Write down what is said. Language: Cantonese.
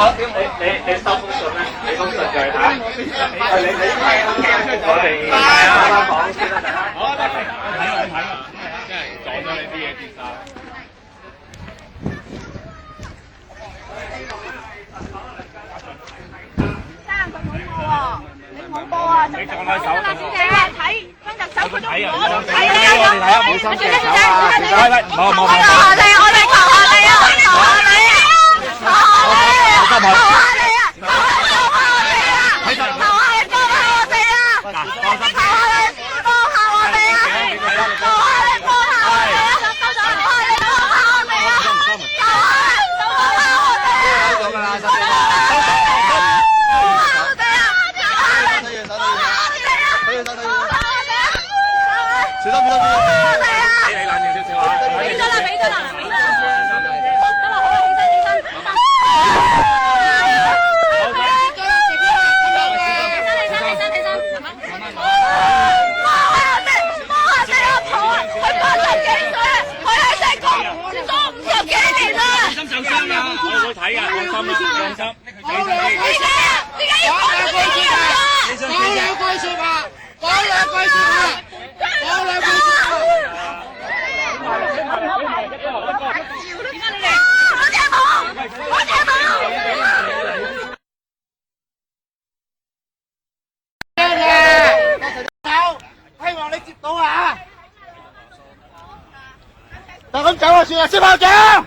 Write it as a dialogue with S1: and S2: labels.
S1: 你收封信咧？你封信佢嚇？我哋啱啱講先啦，好，睇，真係撞咗你啲嘢跌晒。
S2: 生咁恐怖喎！你恐怖啊！你撞開手，你啊睇，跟特首嗰種我睇啊！我哋睇下，冇心嘅手啊！喂，冇，我哋求下你啊！求下你啊！求下你啊！求下你啊！
S3: 希望你接到啊！就咁走啊算啦，燒炮仗！